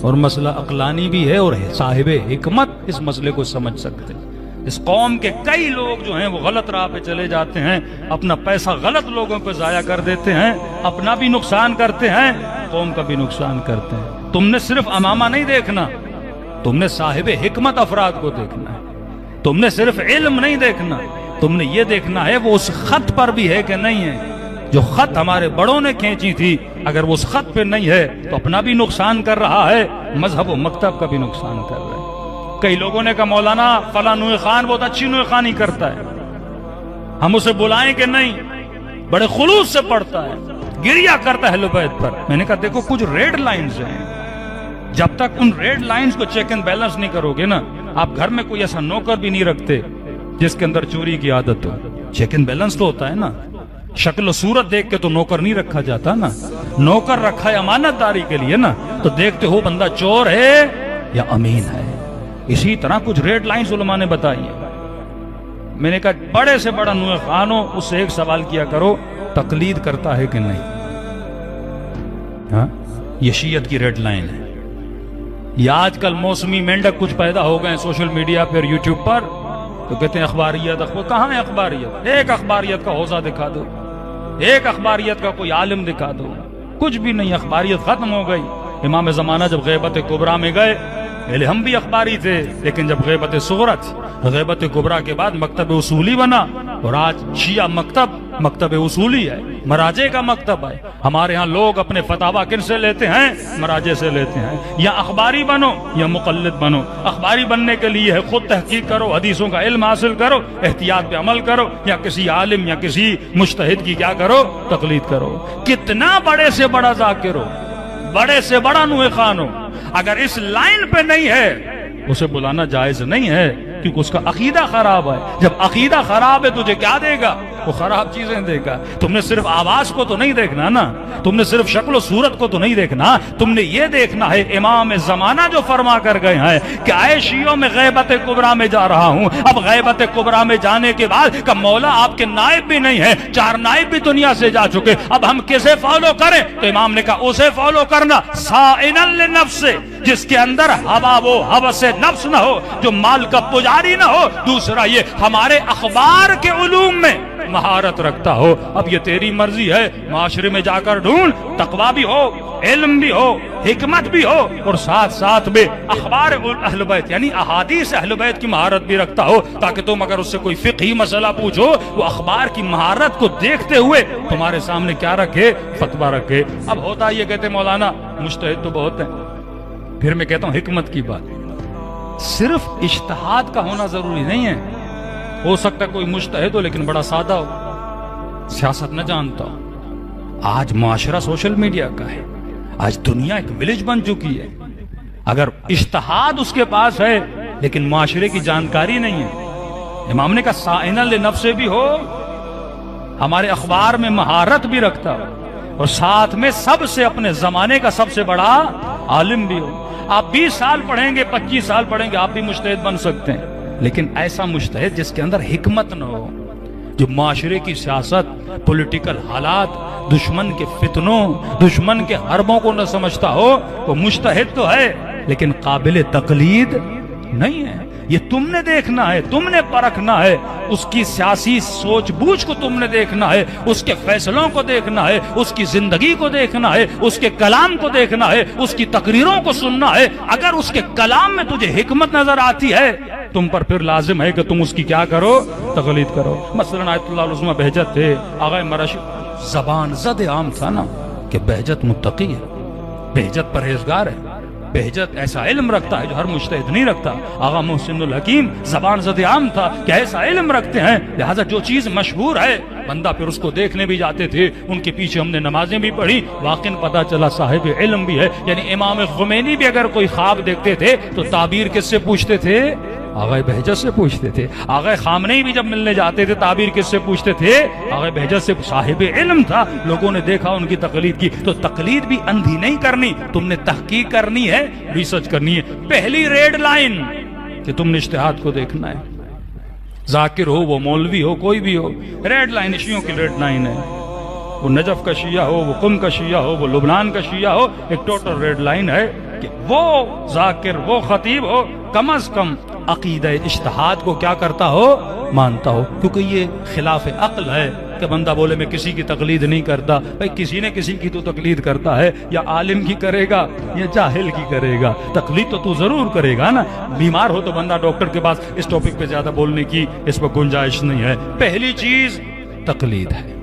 اور مسئلہ عقلانی بھی ہے اور صاحب حکمت اس مسئلے کو سمجھ سکتے ہیں۔ اس قوم کے کئی لوگ جو ہیں وہ غلط راہ پہ چلے جاتے ہیں، اپنا پیسہ غلط لوگوں پہ ضائع کر دیتے ہیں، اپنا بھی نقصان کرتے ہیں، قوم کا بھی نقصان کرتے ہیں۔ تم نے صرف امامہ نہیں دیکھنا، تم نے صاحب حکمت افراد کو دیکھنا ہے، تم نے صرف علم نہیں دیکھنا، تم نے یہ دیکھنا ہے وہ اس خط پر بھی ہے کہ نہیں ہے۔ جو خط ہمارے بڑوں نے کھینچی تھی، اگر وہ اس خط پہ نہیں ہے تو اپنا بھی نقصان کر رہا ہے، مذہب و مکتب کا بھی نقصان کر رہا ہے۔ کئی لوگوں نے کہا مولانا فلاں نوح خان بہت اچھی نوح خانی کرتا ہے، ہم اسے بلائیں کہ نہیں، بڑے خلوص سے پڑھتا ہے، گریہ کرتا ہے اہل بیت پر۔ میں نے کہا دیکھو کچھ ریڈ لائنز ہیں، جب تک ان ریڈ لائنز کو چیک اینڈ بیلنس نہیں کرو گے نا، آپ گھر میں کوئی ایسا نوکر بھی نہیں رکھتے جس کے اندر چوری کی عادت ہو۔ چیک اینڈ بیلنس تو ہوتا ہے نا، شکل و صورت دیکھ کے تو نوکر نہیں رکھا جاتا نا، نوکر رکھا ہے امانت داری کے لیے نا، تو دیکھتے ہو بندہ چور ہے یا امین ہے۔ اسی طرح کچھ ریڈ لائنز علماء نے بتائی ہیں۔ میں نے کہا بڑے سے بڑا نوح خان ہو، اس سے ایک سوال کیا کرو، تقلید کرتا ہے کہ نہیں؟ ہاں یہ شیعت کی ریڈ لائن ہے۔ یہ آج کل موسمی مینڈک کچھ پیدا ہو گئے ہیں سوشل میڈیا پر، یوٹیوب پر، تو کہتے ہیں اخباریت، کہاں ہے اخباریت؟ ایک اخباریت کا حوزہ دکھا دو، ایک اخباریت کا کوئی عالم دکھا دو، کچھ بھی نہیں، اخباریت ختم ہو گئی۔ امام زمانہ جب غیبت کبریٰ میں گئے، پہلے ہم بھی اخباری تھے، لیکن جب غیبت صغریٰ تھی، غیبت کبریٰ کے بعد مکتب اصولی بنا، اور آج شیعہ مکتب اصولی ہے، مراجع کا مکتب ہے۔ ہمارے ہاں لوگ اپنے فتاوا کن سے لیتے ہیں؟ مراجع سے لیتے ہیں۔ یا اخباری بنو یا مقلد بنو۔ اخباری بننے کے لیے ہے خود تحقیق کرو، حدیثوں کا علم حاصل کرو، احتیاط پہ عمل کرو، یا کسی عالم یا کسی مجتہد کی کیا کرو؟ تقلید کرو۔ کتنا بڑے سے بڑا ذاکر ہو، بڑے سے بڑا نوح خان ہو، اگر اس لائن پہ نہیں ہے اسے بلانا جائز نہیں ہے، کیونکہ اس کا عقیدہ خراب ہے۔ جب عقیدہ خراب ہے تجھے کیا دے گا؟ وہ خراب چیزیں دے گا۔ تم نے صرف آواز کو تو نہیں دیکھنا نا، تم نے صرف شکل و صورت کو تو نہیں دیکھنا، تم نے یہ دیکھنا ہے امام زمانہ جو فرما کر گئے ہیں کہ اے شیعوں میں غیبت کبریٰ میں جا رہا ہوں۔ اب غیبت کبریٰ میں جانے کے بعد کہ مولا آپ کے نائب بھی نہیں ہیں، 4 نائب بھی دنیا سے جا چکے، اب ہم کسے فالو کریں؟ تو امام نے کہا اسے فالو کرنا صائنا لنفس، جس کے اندر ہوا و ہوس نفس نہ ہو، جو مال کا پجاری نہ ہو، دوسرا یہ ہمارے اخبار کے علوم میں مہارت رکھتا ہو۔ اب یہ تیری مرضی ہے، معاشرے میں جا کر ڈھونڈ، تقویٰ بھی ہو، علم بھی ہو، حکمت بھی ہو، اور ساتھ ساتھ میں اخبار اہل بیت یعنی احادیث اہل بیت کی مہارت بھی رکھتا ہو، تاکہ تم اگر اس سے کوئی فقہی مسئلہ پوچھو وہ اخبار کی مہارت کو دیکھتے ہوئے تمہارے سامنے کیا رکھے؟ فتویٰ رکھے۔ اب ہوتا یہ کہتے مولانا مجتہد تو بہت ہیں، پھر میں کہتا ہوں حکمت کی بات، صرف اجتہاد کا ہونا ضروری نہیں ہے۔ ہو سکتا ہے کوئی مجتہد ہو لیکن بڑا سادہ ہو، سیاست نہ جانتا ہو۔ آج معاشرہ سوشل میڈیا کا ہے، آج دنیا ایک ولیج بن چکی ہے۔ اگر اجتہاد اس کے پاس ہے لیکن معاشرے کی جانکاری نہیں ہے، امام نے کہا صائنا لنفس بھی ہو، ہمارے اخبار میں مہارت بھی رکھتا ہو، اور ساتھ میں سب سے اپنے زمانے کا سب سے بڑا عالم بھی ہو۔ آپ 20 سال پڑھیں گے، 25 سال پڑھیں گے، آپ بھی مجتہد بن سکتے ہیں، لیکن ایسا مجتہد جس کے اندر حکمت نہ ہو، جو معاشرے کی سیاست، پولیٹیکل حالات، دشمن کے فتنوں، دشمن کے حربوں کو نہ سمجھتا ہو، وہ مجتہد تو ہے لیکن قابل تقلید نہیں ہے۔ یہ تم نے دیکھنا ہے، تم نے پرکھنا ہے، اس کی سیاسی سوچ بوجھ کو تم نے دیکھنا ہے، اس کے فیصلوں کو دیکھنا ہے، اس کی زندگی کو دیکھنا ہے، اس کے کلام کو دیکھنا ہے، اس کی تقریروں کو سننا ہے۔ اگر اس کے کلام میں تجھے حکمت نظر آتی ہے، تم پر پھر لازم ہے کہ تم اس کی کیا کرو؟ تقلید کرو۔ مثلا آیت اللہ علیہ بہجت تھے، آغا مرشد، زبان زد عام تھا نا کہ بہجت متقی ہے، بہجت پرہیزگار ہے، بہجت ایسا علم رکھتا ہے جو ہر مجتہد نہیں رکھتا۔ آغا محسن الحکیم زبان زد عام تھا کہ ایسا علم رکھتے ہیں، لہذا جو چیز مشہور ہے بندہ پھر اس کو دیکھنے بھی جاتے تھے، ان کے پیچھے ہم نے نمازیں بھی پڑھی، واقعاً پتہ چلا صاحب علم بھی ہے۔ یعنی امام خمینی بھی اگر کوئی خواب دیکھتے تھے تو تعبیر کس سے پوچھتے تھے؟ آغا بہجت سے پوچھتے تھے۔ آغا خامنئی بھی جب ملنے جاتے تھے تعبیر کس سے پوچھتے تھے؟ آغا بہجت سے۔ صاحب علم تھا، لوگوں نے دیکھا ان کی تقلید کی۔ تو تقلید بھی اندھی نہیں کرنی، تم نے تحقیق کرنی ہے، ریسرچ کرنی ہے۔ پہلی ریڈ لائن کہ تم نے اجتہاد کو دیکھنا ہے، ذاکر ہو، وہ مولوی ہو، کوئی بھی ہو، ریڈ لائن شیعوں کی ریڈ لائن ہے۔ وہ نجف کا شیعہ ہو، وہ قم کا شیعہ ہو، وہ لبنان کا شیعہ ہو، ایک ٹوٹل ریڈ لائن ہے کہ وہ ذاکر وہ خطیب ہو کم از کم عقیدہ اجتہاد کو کیا کرتا ہو مانتا ہو، کیونکہ یہ خلاف عقل ہے کہ بندہ بولے میں کسی کی تقلید نہیں کرتا. بھائی کسی نے کسی کی تو تقلید کرتا ہے، یا عالم کی کرے گا یا جاہل کی کرے گا، تقلید تو ضرور کرے گا نا. بیمار ہو تو بندہ ڈاکٹر کے پاس اس ٹاپک پہ زیادہ بولنے کی اس پر گنجائش نہیں ہے. پہلی چیز تقلید ہے.